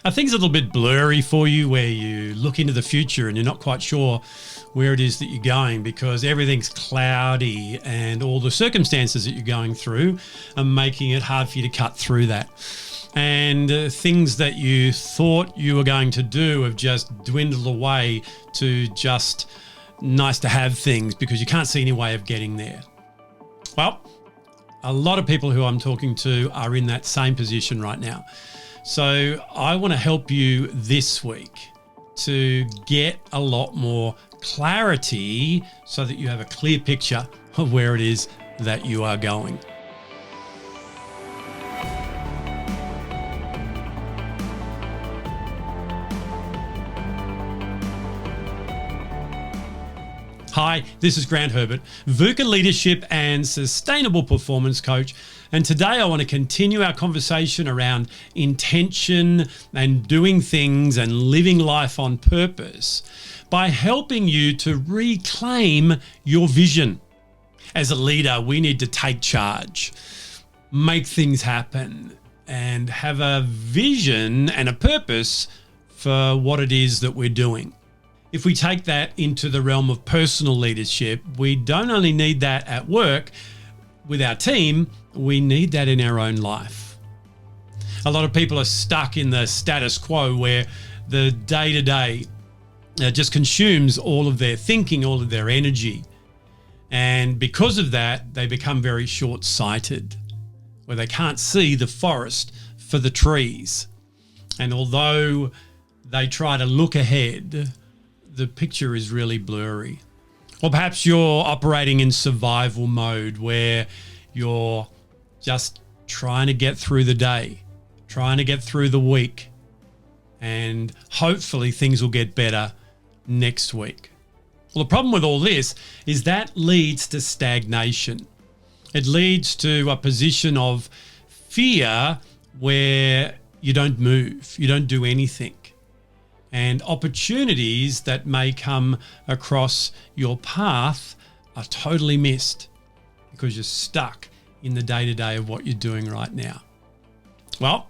Are things a little bit blurry for you where you look into the future and you're not quite sure where it is that you're going because everything's cloudy and all the circumstances that you're going through are making it hard for you to cut through that? And things that you thought you were going to do have just dwindled away to just nice to have things because you can't see any way of getting there. Well, a lot of people who I'm talking to are in that same position right now. So I want to help you this week to get a lot more clarity so that you have a clear picture of where it is that you are going. Hi, this is Grant Herbert, VUCA Leadership and Sustainable Performance Coach. And today I want to continue our conversation around intention and doing things and living life on purpose by helping you to reclaim your vision. As a leader, we need to take charge, make things happen, and have a vision and a purpose for what it is that we're doing. If we take that into the realm of personal leadership, we don't only need that at work with our team, we need that in our own life. A lot of people are stuck in the status quo where the day-to-day just consumes all of their thinking, all of their energy. And because of that, they become very short-sighted, where they can't see the forest for the trees. And although they try to look ahead, the picture is really blurry. Or perhaps you're operating in survival mode where you're just trying to get through the day, trying to get through the week, and hopefully things will get better next week. Well, the problem with all this is that leads to stagnation. It leads to a position of fear where you don't move, you don't do anything. And opportunities that may come across your path are totally missed because you're stuck in the day-to-day of what you're doing right now. Well,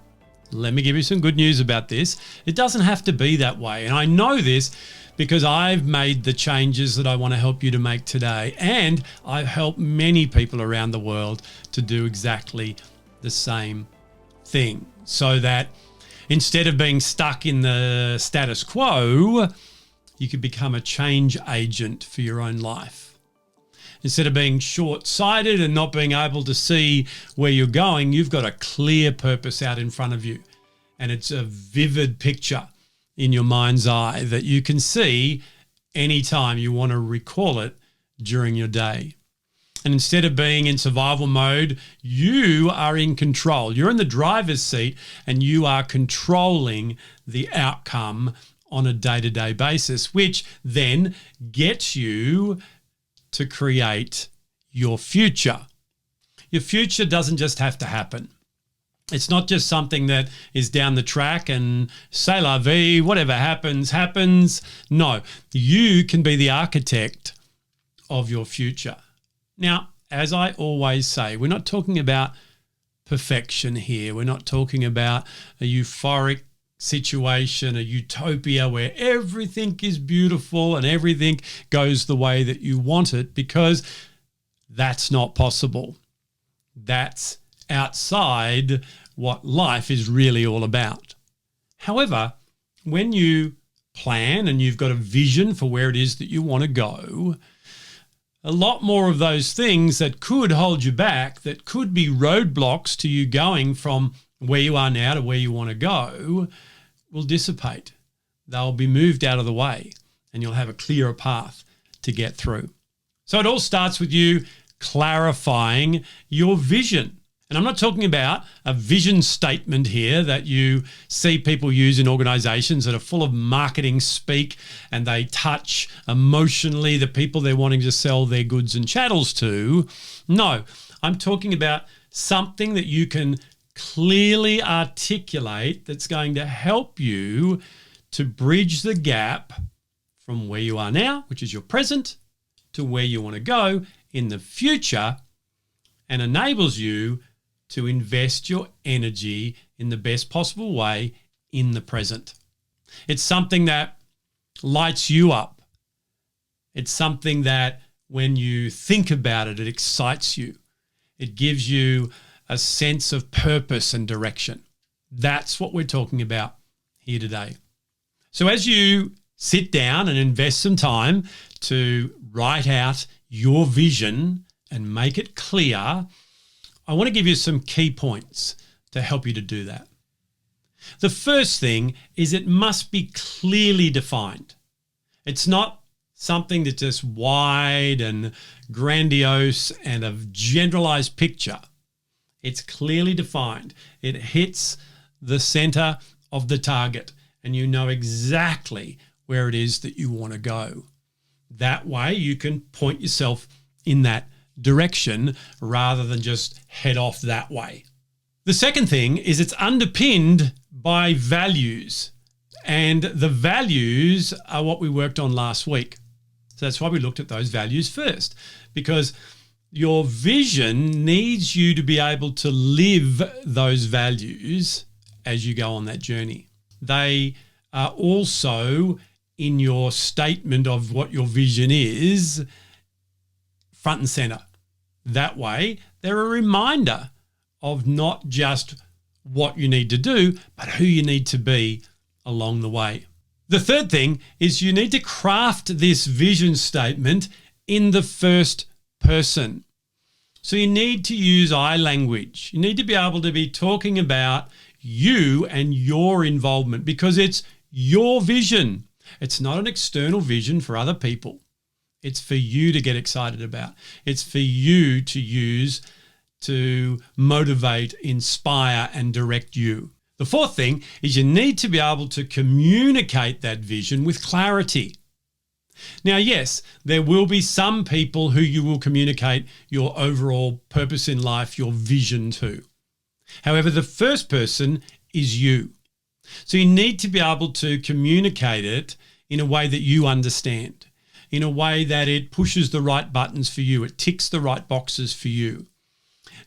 let me give you some good news about this. It doesn't have to be that way. And I know this because I've made the changes that I want to help you to make today. And I've helped many people around the world to do exactly the same thing so that instead of being stuck in the status quo, you could become a change agent for your own life. Instead of being short-sighted and not being able to see where you're going, you've got a clear purpose out in front of you. And it's a vivid picture in your mind's eye that you can see anytime you want to recall it during your day. And instead of being in survival mode, you are in control. You're in the driver's seat and you are controlling the outcome on a day-to-day basis, which then gets you to create your future. Your future doesn't just have to happen. It's not just something that is down the track and c'est la vie, whatever happens, happens. No, you can be the architect of your future. Now, as I always say, we're not talking about perfection here. We're not talking about a euphoric situation, a utopia where everything is beautiful and everything goes the way that you want it, because that's not possible. That's outside what life is really all about. However, when you plan and you've got a vision for where it is that you want to go, a lot more of those things that could hold you back, that could be roadblocks to you going from where you are now to where you want to go, will dissipate. They'll be moved out of the way and you'll have a clearer path to get through. So it all starts with you clarifying your vision. And I'm not talking about a vision statement here that you see people use in organizations that are full of marketing speak and they touch emotionally the people they're wanting to sell their goods and chattels to. No, I'm talking about something that you can clearly articulate that's going to help you to bridge the gap from where you are now, which is your present, to where you want to go in the future, and enables you to invest your energy in the best possible way in the present. It's something that lights you up. It's something that when you think about it, it excites you. It gives you a sense of purpose and direction. That's what we're talking about here today. So as you sit down and invest some time to write out your vision and make it clear, I want to give you some key points to help you to do that. The first thing is it must be clearly defined. It's not something that's just wide and grandiose and a generalized picture. It's clearly defined. It hits the center of the target and you know exactly where it is that you want to go. That way you can point yourself in that direction rather than just head off that way. The second thing is it's underpinned by values, and the values are what we worked on last week. So that's why we looked at those values first, because your vision needs you to be able to live those values as you go on that journey. They are also in your statement of what your vision is, front and center. That way, they're a reminder of not just what you need to do, but who you need to be along the way. The third thing is you need to craft this vision statement in the first person. So you need to use I language. You need to be able to be talking about you and your involvement because it's your vision. It's not an external vision for other people. It's for you to get excited about. It's for you to use to motivate, inspire, and direct you. The fourth thing is you need to be able to communicate that vision with clarity. Now, yes, there will be some people who you will communicate your overall purpose in life, your vision to. However, the first person is you. So you need to be able to communicate it in a way that you understand, in a way that it pushes the right buttons for you, it ticks the right boxes for you.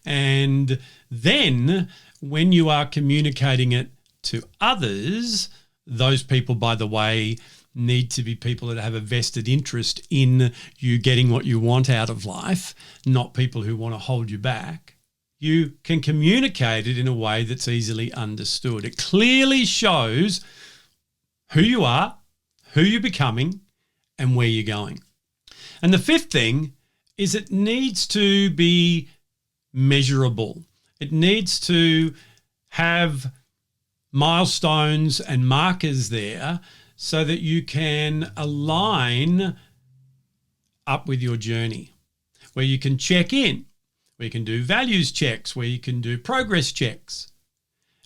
And then when you are communicating it to others, those people, by the way, need to be people that have a vested interest in you getting what you want out of life, not people who want to hold you back. You can communicate it in a way that's easily understood. It clearly shows who you are, who you're becoming, and where you're going. And the fifth thing is it needs to be measurable. It needs to have milestones and markers there so that you can align up with your journey, where you can check in, where you can do values checks, where you can do progress checks,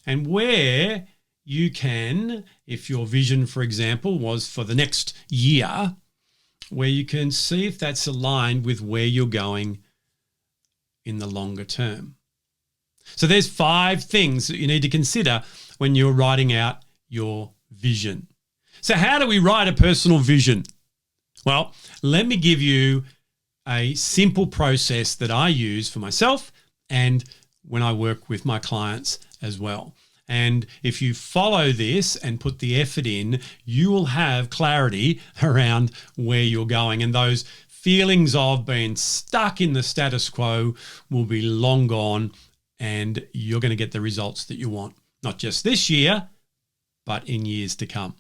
and where you can, if your vision, for example, was for the next year, where you can see if that's aligned with where you're going in the longer term. So there's 5 things that you need to consider when you're writing out your vision. So how do we write a personal vision? Well, let me give you a simple process that I use for myself and when I work with my clients as well. And if you follow this and put the effort in, you will have clarity around where you're going, and those feelings of being stuck in the status quo will be long gone, and you're going to get the results that you want, not just this year, but in years to come.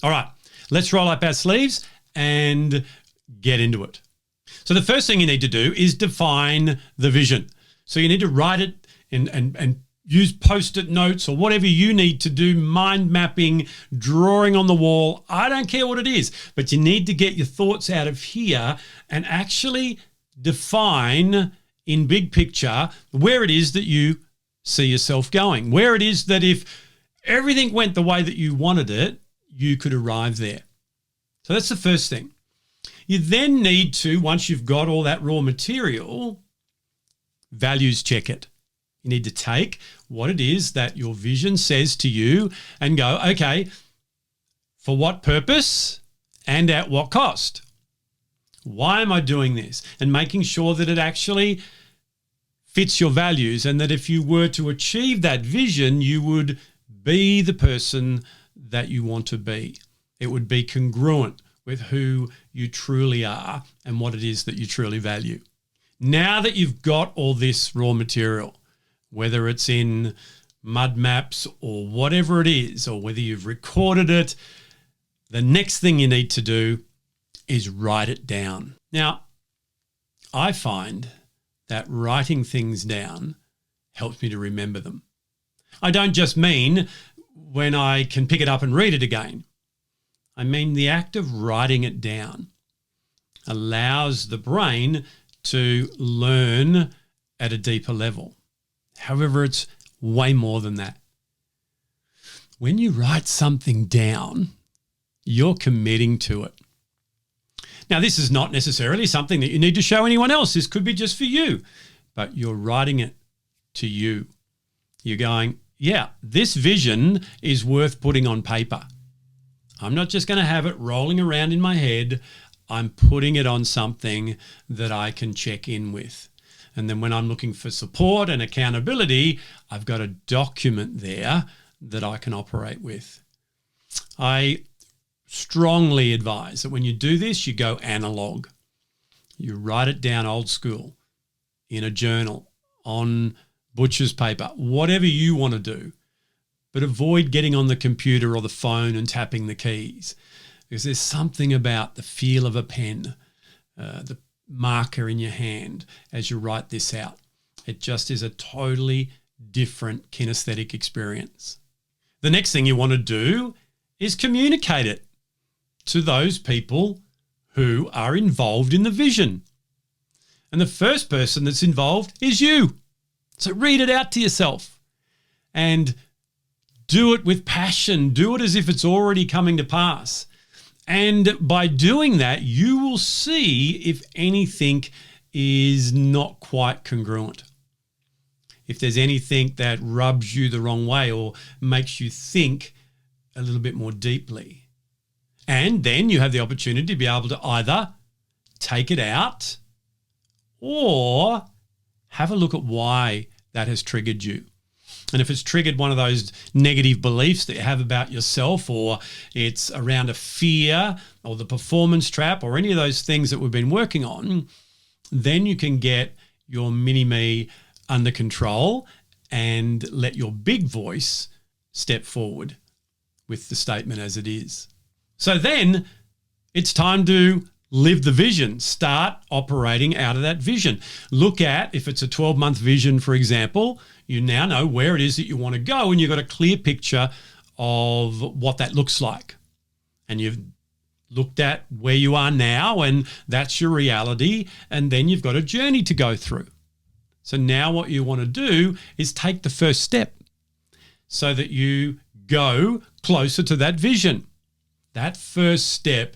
All right, let's roll up our sleeves and get into it. So the first thing you need to do is define the vision. So you need to write it and use Post-it notes or whatever you need to do, mind mapping, drawing on the wall. I don't care what it is, but you need to get your thoughts out of here and actually define in big picture where it is that you see yourself going, where it is that if everything went the way that you wanted it, you could arrive there. So that's the first thing. You then need to, once you've got all that raw material, values check it. You need to take what it is that your vision says to you and go, okay, for what purpose and at what cost? Why am I doing this? And making sure that it actually fits your values and that if you were to achieve that vision, you would be the person that you want to be. It would be congruent with who you truly are and what it is that you truly value. Now that you've got all this raw material, whether it's in mud maps or whatever it is, or whether you've recorded it, the next thing you need to do is write it down. Now, I find that writing things down helps me to remember them. I don't just mean when I can pick it up and read it again. I mean the act of writing it down allows the brain to learn at a deeper level. However, it's way more than that. When you write something down, you're committing to it. Now, this is not necessarily something that you need to show anyone else. This could be just for you, but you're writing it to you. You're going, yeah, this vision is worth putting on paper. I'm not just going to have it rolling around in my head. I'm putting it on something that I can check in with. And then when I'm looking for support and accountability, I've got a document there that I can operate with. I strongly advise that when you do this, you go analog. You write it down old school in a journal, on butcher's paper, whatever you want to do. But avoid getting on the computer or the phone and tapping the keys, because there's something about the feel of a pen, the marker in your hand as you write this out. It just is a totally different kinesthetic experience. The next thing you want to do is communicate it to those people who are involved in the vision. And the first person that's involved is you. So read it out to yourself and do it with passion. Do it as if it's already coming to pass. And by doing that, you will see if anything is not quite congruent. If there's anything that rubs you the wrong way or makes you think a little bit more deeply. And then you have the opportunity to be able to either take it out or have a look at why that has triggered you. And if it's triggered one of those negative beliefs that you have about yourself, or it's around a fear or the performance trap or any of those things that we've been working on, then you can get your mini-me under control and let your big voice step forward with the statement as it is. So then it's time to live the vision. Start operating out of that vision. Look at, if it's a 12-month vision, for example, you now know where it is that you want to go, and you've got a clear picture of what that looks like. And you've looked at where you are now, and that's your reality. And then you've got a journey to go through. So now what you want to do is take the first step so that you go closer to that vision. That first step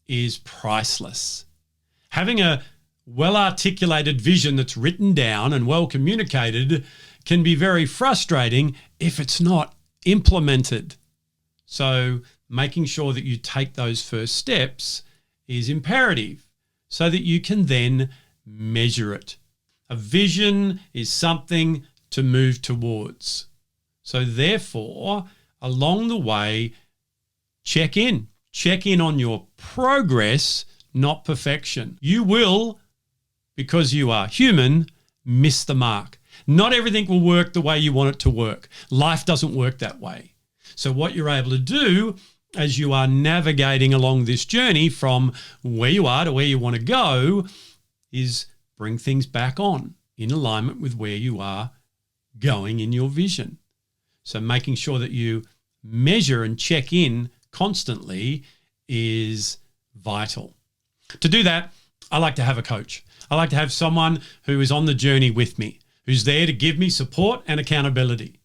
is priceless. Having a well-articulated vision that's written down and well communicated can be very frustrating if it's not implemented. So making sure that you take those first steps is imperative so that you can then measure it. A vision is something to move towards. So therefore, along the way, check in on your progress, not perfection. You will, because you are human, miss the mark. Not everything will work the way you want it to work. Life doesn't work that way. So what you're able to do as you are navigating along this journey from where you are to where you want to go is bring things back on in alignment with where you are going in your vision. So making sure that you measure and check in constantly is vital. To do that, I like to have a coach. I like to have someone who is on the journey with me, who's there to give me support and accountability,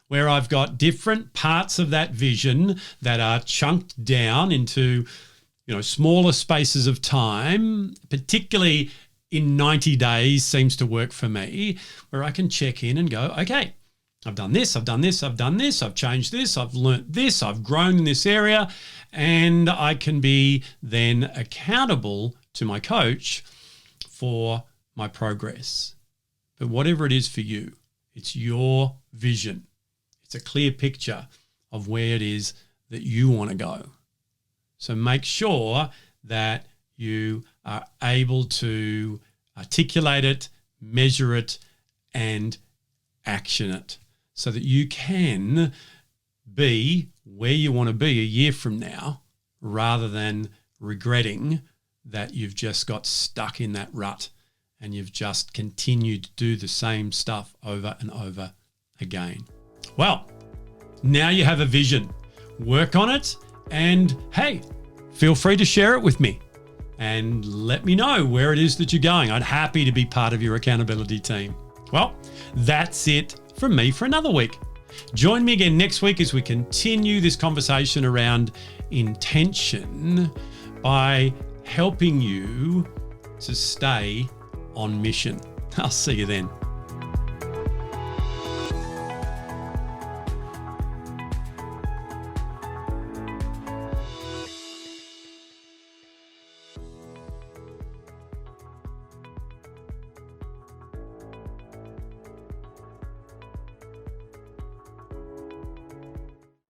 where I've got different parts of that vision that are chunked down into, smaller spaces of time, particularly in 90 days seems to work for me, where I can check in and go, okay, I've done this, I've done this, I've done this, I've changed this, I've learnt this, I've grown in this area, and I can be then accountable to my coach for my progress. But whatever it is for you, it's your vision. It's a clear picture of where it is that you want to go. So make sure that you are able to articulate it, measure it, and action it so that you can be where you want to be a year from now, rather than regretting that you've just got stuck in that rut and you've just continued to do the same stuff over and over again. Well, now you have a vision. Work on it, and hey, feel free to share it with me and let me know where it is that you're going. I'd happy to be part of your accountability team. Well, that's it from me for another week. Join me again next week as we continue this conversation around intention by helping you to stay on mission. I'll see you then.